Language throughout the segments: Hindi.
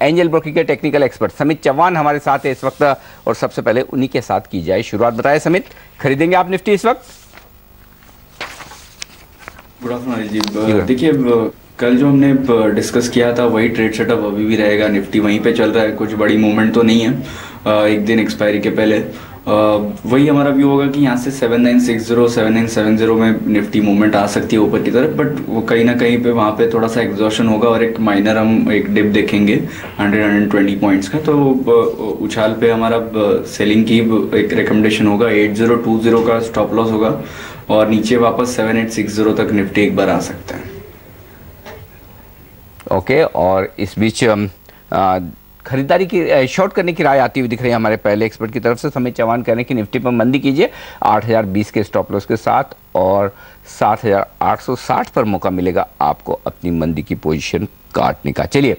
एंजल ब्रोकिंग के टेक्निकल एक्सपर्ट समित चौहान हमारे साथ है इस वक्त, और सबसे पहले उन्हीं के साथ की जाए शुरुआत। बताएं समित, खरीदेंगे आप निफ्टी इस वक्त? गुड आफ्टरनून जी। देखिए, कल जो हमने डिस्कस किया था वही ट्रेड सेटअप अभी भी रहेगा। निफ्टी वहीं पे चल रहा है, कुछ बड़ी मूवमेंट तो नहीं है एक दिन एक्सपायरी के पहले। वही हमारा व्यू होगा कि यहाँ से 7960 7970 में निफ्टी मूवमेंट आ सकती है ऊपर की तरफ, बट वो कहीं ना कहीं पे वहाँ पे थोड़ा सा एग्जॉशन होगा और एक माइनर हम एक डिप देखेंगे 100-120 पॉइंट्स का। तो उछाल पे हमारा सेलिंग की एक रिकमेंडेशन होगा, 8020 का स्टॉप लॉस होगा और नीचे वापस 7860 तक निफ्टी एक बार आ सकता है। ओके, और इस बीच खरीदारी की शॉर्ट करने की राय आती हुई दिख रही है हमारे पहले एक्सपर्ट की तरफ से। समित चौहान कह रहे हैं कि निफ्टी पर मंदी कीजिए 8020 के स्टॉप लॉस के साथ, और 7860 पर मौका मिलेगा आपको अपनी मंदी की पोजीशन काटने का। चलिए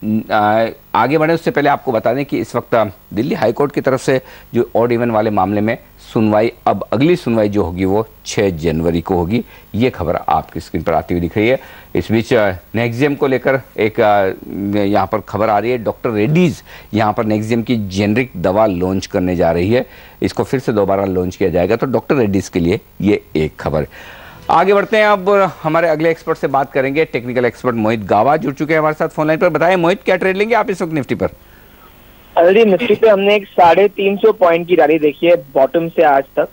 आगे बढ़े उससे पहले आपको बता दें कि इस वक्त दिल्ली हाईकोर्ट की तरफ से जो ऑड इवन वाले मामले में सुनवाई, अब अगली सुनवाई जो होगी वो 6 जनवरी को होगी। ये खबर आपकी स्क्रीन पर आती हुई दिख रही है। इस बीच नेक्जियम को लेकर एक यहाँ पर खबर आ रही है। डॉक्टर रेड्डीज यहाँ पर नेक्जियम की जेनरिक दवा लॉन्च करने जा रही है, इसको फिर से दोबारा लॉन्च किया जाएगा, तो डॉक्टर रेड्डीज के लिए ये एक खबर। आगे बढ़ते हैं, अब हमारे अगले एक्सपर्ट से बात करेंगे। टेक्निकल एक्सपर्ट मोहित गावा जुड़ चुके हैं हमारे साथ फोन लाइन पर। बताएं मोहित, क्या ट्रेड लेंगे आप इस वक्त निफ्टी पर? ऑलरेडी निफ्टी पे हमने एक 350 पॉइंट की रैली देखी है बॉटम से आज तक,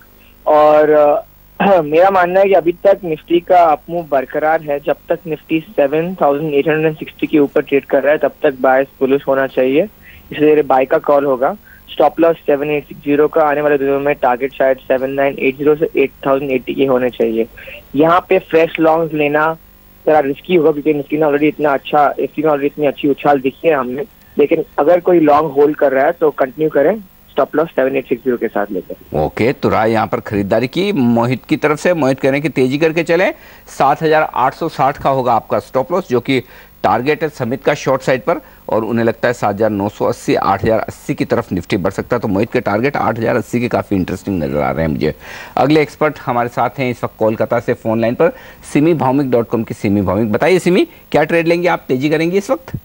और मेरा मानना है कि अभी तक निफ्टी का अपमूव बरकरार है। जब तक निफ्टी 7860 के ऊपर ट्रेड कर रहा है तब तक बायस बुलिश होना चाहिए, इसलिए बाय का कॉल होगा। स्टॉप लॉस 7860 का, आने वाले दिनों में टारगेट शायद 7980 से 8080 के होने चाहिए। यहाँ पे फ्रेश लॉन्ग लेना जरा रिस्की होगा क्योंकि निफ्टी ने ऑलरेडी इतनी अच्छी उछाल दिखी है हमने, लेकिन अगर कोई लॉन्ग होल्ड कर रहा है तो कंटिन्यू करें स्टॉप लॉस 7860 के साथ लेकर। ओके, तो राय यहाँ पर खरीदारी की मोहित की तरफ से। मोहित कह रहे हैं कि तेजी करके चलें, 7860 का होगा आपका स्टॉप लॉस, जो कि टारगेट है समित का शॉर्ट साइड पर, और उन्हें लगता है 7980 8080 की तरफ निफ्टी बढ़ सकता है। तो मोहित के टारगेट 8080 के काफ़ी इंटरेस्टिंग नजर आ रहे हैं मुझे। अगले एक्सपर्ट हमारे साथ हैं इस वक्त कोलकाता से फोन लाइन पर, सिमी भौमिक.com की सिमी भौमिक। बताइए सिमी, क्या ट्रेड लेंगे आप, तेजी करेंगे इस वक्त?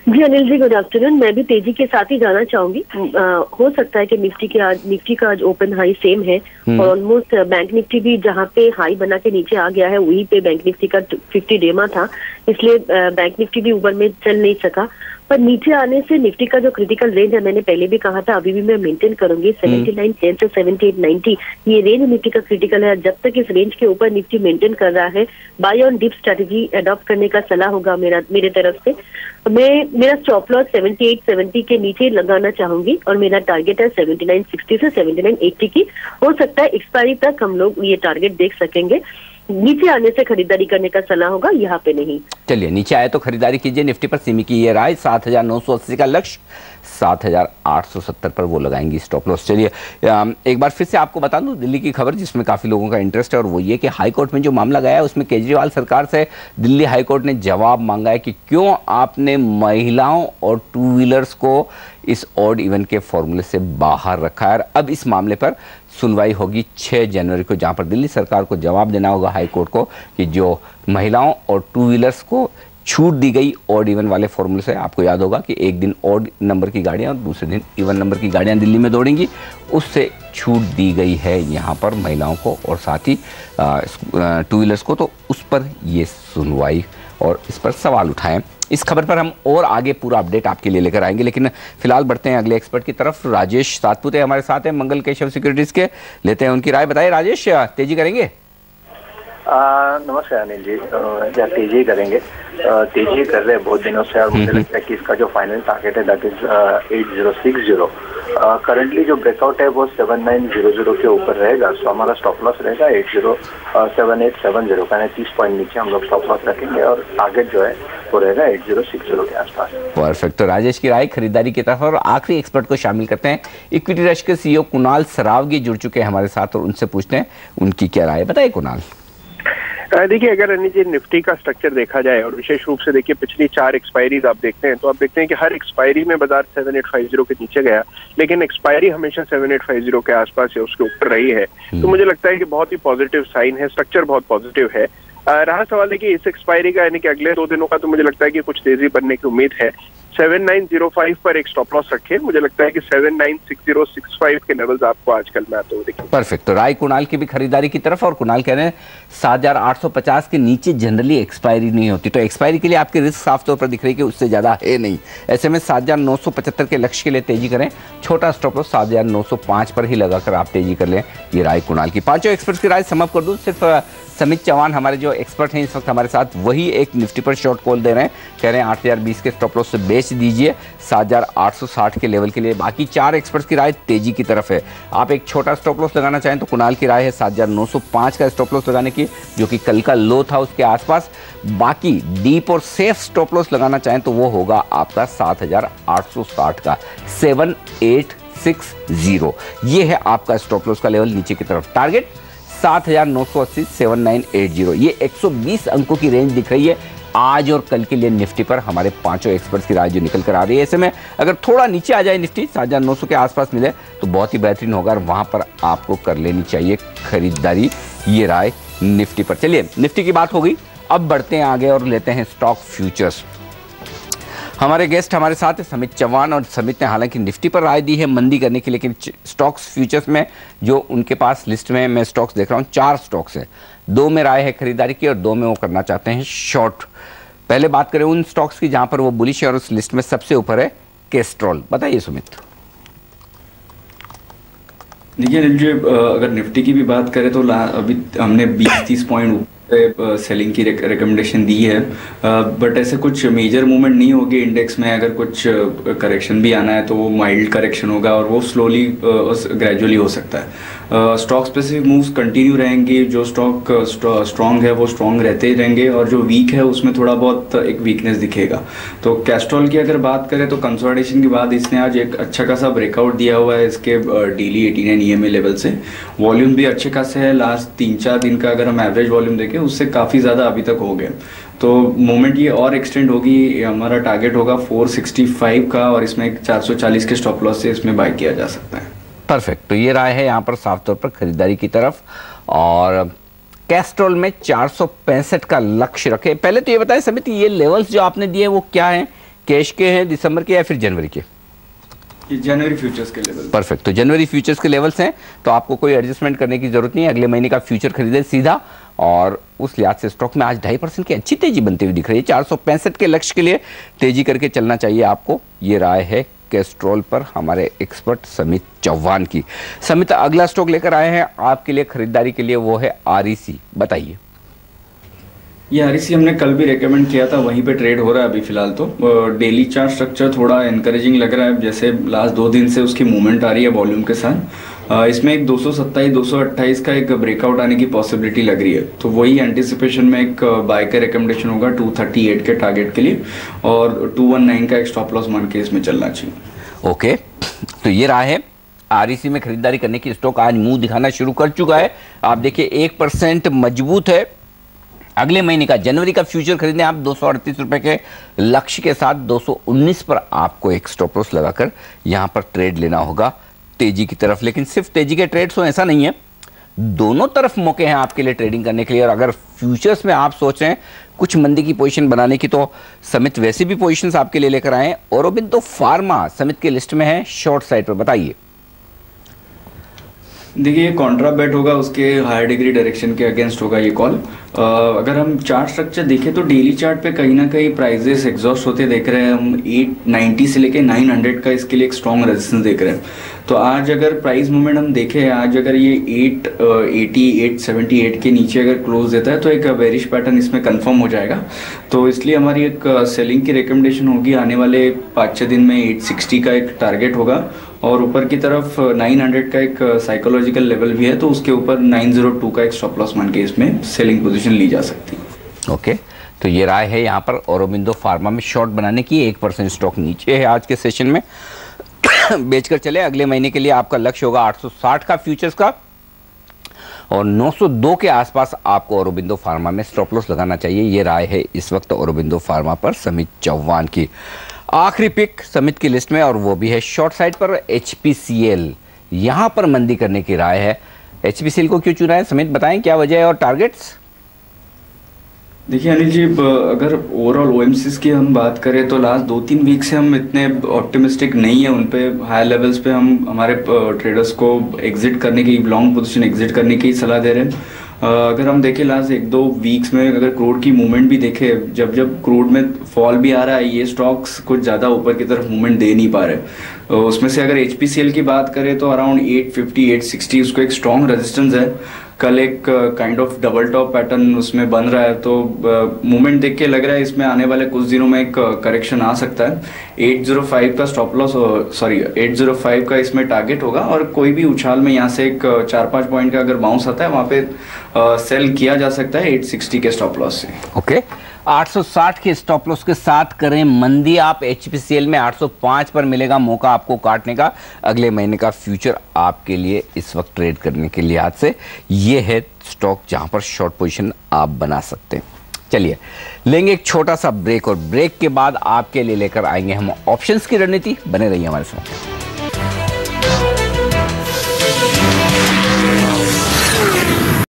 जी अनिल जी, गुड आफ्टरनून। मैं भी तेजी के साथ ही जाना चाहूंगी। हो सकता है कि निफ्टी का आज ओपन हाई सेम है, और ऑलमोस्ट बैंक निफ्टी भी जहां पे हाई बना के नीचे आ गया है वहीं पे बैंक निफ्टी का 50 डेमा था, इसलिए बैंक निफ्टी भी ऊपर में चल नहीं सका। पर नीचे आने से निफ्टी का जो क्रिटिकल रेंज है, मैंने पहले भी कहा था, अभी भी मैं मेंटेन करूंगी 7910 से 7890, ये रेंज निफ्टी का क्रिटिकल है। जब तक इस रेंज के ऊपर निफ्टी मेंटेन कर रहा है, buy on dip strategy adopt करने का सलाह होगा मेरे तरफ से। मेरा स्टॉप लॉस 7870 के नीचे लगाना चाहूंगी, और मेरा टारगेट है 7960 से 7980 की। हो सकता है एक्सपायरी तक हम लोग ये टारगेट देख सकेंगे। नीचे आने से खरीदारी करने का सलाह होगा, यहाँ पे नहीं। चलिए, नीचे आए तो खरीदारी कीजिए। निफ्टी पर सिमी की ये राय, 7980 का लक्ष्य, 7870 पर वो लगाएंगी स्टॉप लॉस। चलिए एक बार फिर से आपको बता दूं दिल्ली की खबर जिसमें काफ़ी लोगों का इंटरेस्ट है, और वो ये कि हाईकोर्ट में जो मामला गया है उसमें केजरीवाल सरकार से दिल्ली हाईकोर्ट ने जवाब मांगा है कि क्यों आपने महिलाओं और टू व्हीलर्स को इस ऑड इवन के फॉर्मूले से बाहर रखा है। अब इस मामले पर सुनवाई होगी 6 जनवरी को, जहां पर दिल्ली सरकार को जवाब देना होगा हाईकोर्ट को कि जो महिलाओं और टू व्हीलर्स को छूट दी गई ऑड इवन वाले फॉर्मूले से। आपको याद होगा कि एक दिन ऑड नंबर की गाड़ियां और दूसरे दिन इवन नंबर की गाड़ियां दिल्ली में दौड़ेंगी, उससे छूट दी गई है यहाँ पर महिलाओं को और साथ ही टू व्हीलर्स को। तो उस पर ये सुनवाई और इस पर सवाल उठाएं। इस खबर पर हम और आगे पूरा अपडेट आपके लिए लेकर आएंगे, लेकिन फिलहाल बढ़ते हैं अगले एक्सपर्ट की तरफ। राजेश सातपुते हमारे साथ हैं मंगल केशव सिक्योरिटीज के, लेते हैं उनकी राय। बताइए राजेश, तेजी करेंगे? नमस्कार अनिल जी, तेजी करेंगे, तेजी कर रहे हैं बहुत दिनों से, और मुझे लगता है कि इसका जो फाइनल टारगेट है दैट इज 8060। करंटली जो ब्रेकआउट है वो 7900 के ऊपर रहेगा, तो हमारा स्टॉप लॉस रहेगा 807870 का, 30 पॉइंट नीचे हम लोग स्टॉप लॉस रखेंगे, और टारगेट जो है वो रहेगा 8060 के आसपास। परफेक्ट, तो राजेश की राय खरीदारी की तरफ। और आखिरी एक्सपर्ट को शामिल करते हैं, इक्विटी रश के सीईओ कुणाल सरावगी जुड़ चुके हैं हमारे साथ, और उनसे पूछते हैं उनकी क्या राय। बताइए कुणाल। देखिए, अगर निफ्टी का स्ट्रक्चर देखा जाए और विशेष रूप से देखिए पिछली 4 एक्सपायरीज आप देखते हैं, तो आप देखते हैं कि हर एक्सपायरी में बाजार 7850 के नीचे गया, लेकिन एक्सपायरी हमेशा 7850 के आसपास या उसके ऊपर रही है। तो मुझे लगता है कि बहुत ही पॉजिटिव साइन है, स्ट्रक्चर बहुत पॉजिटिव है। रहा सवाल है कि इस एक्सपायरी का, यानी कि अगले 2 दिनों का, तो मुझे लगता है कि कुछ तेजी बनने की उम्मीद है। 7905 पर एक स्टॉप लॉस रखें। मुझे लगता है कि 796065 के लेवल्स आपको आजकल में आते हुए दिखेंगे। परफेक्ट। तो राय कुणाल की भी खरीदारी की तरफ, और कुणाल कह रहे हैं 7850 के नीचे जनरली एक्सपायरी नहीं होती, तो एक्सपायरी के लिए आपकी रिस्क साफ तौर पर दिख रही है कि उससे ज्यादा है नहीं। ऐसे में 7975 के लक्ष्य के लिए तेजी करें, छोटा स्टॉप लॉस 7905 पर ही लगाकर आप तेजी कर लें। ये राय कुणाल की। पांचों एक्सपर्ट्स की राय समाप्त कर दूं। सिर्फ समित चौहान हमारे जो एक्सपर्ट हैं इस वक्त हमारे साथ, वही एक निफ्टी पर शॉर्ट कॉल दे रहे हैं, कह रहे हैं 8020 के स्टॉप लॉस से बेच दीजिए 7860 के लेवल के लिए। बाकी 4 एक्सपर्ट्स की राय तेजी की तरफ है। आप एक छोटा स्टॉप लॉस लगाना चाहें तो कुणाल की राय है 7905 का स्टॉप लॉस लगाने की, जो कि कल का लो था उसके आसपास। बाकी डीप और सेफ स्टॉप लॉस लगाना चाहें तो वो होगा आपका 7860 का 7860। ये है आपका स्टॉप लॉस का लेवल। नीचे की तरफ टारगेट 7980 7980। ये 120 अंकों की रेंज दिख रही है आज और कल के लिए निफ्टी पर। हमारे पांचों एक्सपर्ट्स की राय जो निकल कर आ रही है, ऐसे में अगर थोड़ा नीचे आ जाए निफ्टी 7900 के आसपास मिले तो बहुत ही बेहतरीन होगा, और वहां पर आपको कर लेनी चाहिए खरीदारी। ये राय निफ्टी पर। चलिए, निफ्टी की बात हो गई, अब बढ़ते हैं आगे और लेते हैं स्टॉक फ्यूचर्स। हमारे गेस्ट हमारे साथ है समित चौहान, और समित ने हालांकि निफ्टी पर राय दी है मंदी करने की, लेकिन स्टॉक्स फ्यूचर्स में जो उनके पास लिस्ट में मैं स्टॉक्स देख रहा हूँ 4 स्टॉक्स हैं, 2 में राय है खरीदारी की और 2 में वो करना चाहते हैं शॉर्ट। पहले बात करें उन स्टॉक्स की जहां पर वो बुलिश है, और उस लिस्ट में सबसे ऊपर है कैस्ट्रॉल। बताइए सुमित। देखिए अगर निफ्टी की भी बात करें तो अभी हमने 20-30 पॉइंट सेलिंग की रिकमेंडेशन दी है, बट ऐसे कुछ मेजर मूवमेंट नहीं होगी इंडेक्स में। अगर कुछ करेक्शन भी आना है तो वो माइल्ड करेक्शन होगा, और वो स्लोली ग्रेजुअली हो सकता है। स्टॉक स्पेसिफिक मूव्स कंटिन्यू रहेंगी। जो स्टॉक स्ट्रॉन्ग है वो स्ट्रॉन्ग रहते ही रहेंगे, और जो वीक है उसमें थोड़ा बहुत एक वीकनेस दिखेगा। तो कैस्ट्रॉल की अगर बात करें तो कंसोलिडेशन के बाद इसने आज एक अच्छा खासा ब्रेकआउट दिया हुआ है इसके डेली 89 EMA लेवल से। वॉल्यूम भी अच्छे खासे है। लास्ट 3-4 दिन का अगर हम एवरेज वॉल्यूम देखें उससे काफ़ी ज़्यादा अभी तक हो गया। तो मोमेंट ये और एक्सटेंड होगी। हमारा टारगेट होगा 465 का, और इसमें 440 के स्टॉप लॉस से इसमें बाय किया जा सकता है। परफेक्ट। तो ये राय है यहाँ पर साफ तौर पर खरीदारी की तरफ, और कैस्ट्रॉल में 465 का लक्ष्य रखे। पहले तो ये बताएं समिति, ये लेवल्स जो आपने दिए वो क्या हैं? कैश के हैं, दिसंबर के, या फिर जनवरी के? जनवरी फ्यूचर्स के लेवल। परफेक्ट। तो जनवरी फ्यूचर्स के लेवल्स हैं, तो आपको कोई एडजस्टमेंट करने की जरूरत नहीं है। अगले महीने का फ्यूचर खरीदे सीधा, और उस लिहाज से स्टॉक में आज 2.5% की अच्छी तेजी बनती हुई दिख रही है। 465 के लक्ष्य के लिए तेजी करके चलना चाहिए आपको। ये राय है कैस्ट्रॉल पर हमारे एक्सपर्ट समित चौहान की। समित, अगला स्टॉक लेकर आए हैं आपके लिए खरीदारी के लिए, वो है REC। बताइए। ये REC हमने कल भी रेकमेंड किया था, वहीं पे ट्रेड हो रहा है अभी फिलहाल। तो डेली चार्ट स्ट्रक्चर थोड़ा एनकरेजिंग लग रहा है, जैसे लास्ट 2 दिन से उसकी मूवमेंट आ रही है वॉल्यूम के साथ। इसमें एक 227-228 का एक ब्रेकआउट आने की पॉसिबिलिटी लग रही है, तो वही एंटिसिपेशन में एक बाय का रिकमेंडेशन होगा 238 के टारगेट के लिए, और 219 का एक स्टॉप लॉस मान के इसमें चलना चाहिए। ओके, तो ये राय है REC में खरीदारी करने की। स्टॉक आज मुंह दिखाना शुरू कर चुका है। आप देखिए 1% मजबूत है। अगले महीने का जनवरी का फ्यूचर खरीदने आप 238 रुपए के लक्ष्य के साथ 219 पर आपको एक स्टॉप लॉस लगाकर यहां पर ट्रेड लेना होगा तेजी की तरफ। लेकिन सिर्फ तेजी के ट्रेड्स हो ऐसा नहीं है, दोनों तरफ मौके हैं आपके लिए ट्रेडिंग करने के लिए। और अगर फ्यूचर्स में आप सोच रहे हैं कुछ मंदी की पोजीशन बनाने की, तो समित वैसे भी पोजीशंस आपके लिए लेकर आए हैं। औरोबिंदो फार्मा समित के लिस्ट में है शॉर्ट साइड पर। बताइए। देखिए, कॉन्ट्रा बेट होगा, उसके हायर डिग्री डायरेक्शन के अगेंस्ट होगा ये कॉल। अगर हम चार्ट स्ट्रक्चर देखें तो डेली चार्ट पे कहीं ना कहीं प्राइजेस एग्जॉस्ट होते देख रहे हैं हम। 890 से लेके 900 का इसके लिए एक स्ट्रॉन्ग रेजिस्टेंस देख रहे हैं। तो आज अगर प्राइस मूवमेंट हम देखें, आज अगर ये 880 878 के नीचे अगर क्लोज देता है तो एक बेरिश पैटर्न इसमें कंफर्म हो जाएगा। तो इसलिए हमारी एक सेलिंग की रिकमेंडेशन होगी। आने वाले 5-6 दिन में 860 का एक टारगेट होगा, और ऊपर की तरफ 900 का एक साइकोलॉजिकल लेवल भी है, तो उसके ऊपर 902 का एक स्टॉप लॉस मान के इसमें सेलिंग पोजीशन ली जा सकती है। ओके, तो ये राय है यहाँ पर औरोबिंदो फार्मा में शॉर्ट बनाने की। 1% स्टॉक नीचे है आज के सेशन में, बेचकर चले। अगले महीने के लिए आपका लक्ष्य होगा 860 का फ्यूचर्स का, और 902 के आसपास आपको औरोबिंदो फार्मा में स्टॉप लॉस लगाना चाहिए। ये राय है इस वक्त औरोबिंदो फार्मा पर समित चौहान की। आखिरी पिक समित की लिस्ट में, और वो भी है शॉर्ट साइड पर HPCL। यहां पर मंदी करने की राय है। HPCL को क्यों चुना है समित, बताएं क्या वजह है और टारगेट्स? देखिए अनिल जी, अगर ओवरऑल ओएमसीज की हम बात करें तो लास्ट 2-3 वीक से हम इतने ऑप्टिमिस्टिक नहीं है उन पे। हाई लेवल्स पे हम हमारे ट्रेडर्स को एग्जिट करने की, लॉन्ग पोजीशन एग्जिट करने की सलाह दे रहे हैं। अगर हम देखें लास्ट 1-2 वीक्स में अगर क्रूड की मूवमेंट भी देखें, जब जब क्रूड में फॉल भी आ रहा है, ये स्टॉक्स कुछ ज़्यादा ऊपर की तरफ मूवमेंट दे नहीं पा रहे। उसमें से अगर HPCL की बात करें तो अराउंड 850 860 उसको एक स्ट्रॉन्ग रेजिस्टेंस है। कल एक kind of double top pattern उसमें बन रहा है, तो मूवमेंट देख के लग रहा है इसमें आने वाले कुछ दिनों में एक करेक्शन आ सकता है। 805 का स्टॉप लॉस, 805 का इसमें टारगेट होगा, और कोई भी उछाल में यहाँ से एक 4-5 पॉइंट का अगर बाउंस आता है वहाँ पे सेल किया जा सकता है 860 के स्टॉप लॉस से। ओके 860 के स्टॉप लॉस के साथ करें मंदी। आप HPCL में 805 पर मिलेगा मौका आपको काटने का। अगले महीने का फ्यूचर आपके लिए इस वक्त ट्रेड करने के लिहाज से ये है स्टॉक जहां पर शॉर्ट पोजीशन आप बना सकते हैं। चलिए लेंगे एक छोटा सा ब्रेक, और ब्रेक के बाद आपके लिए लेकर आएंगे हम ऑप्शंस की रणनीति। बने रहिए हमारे साथ।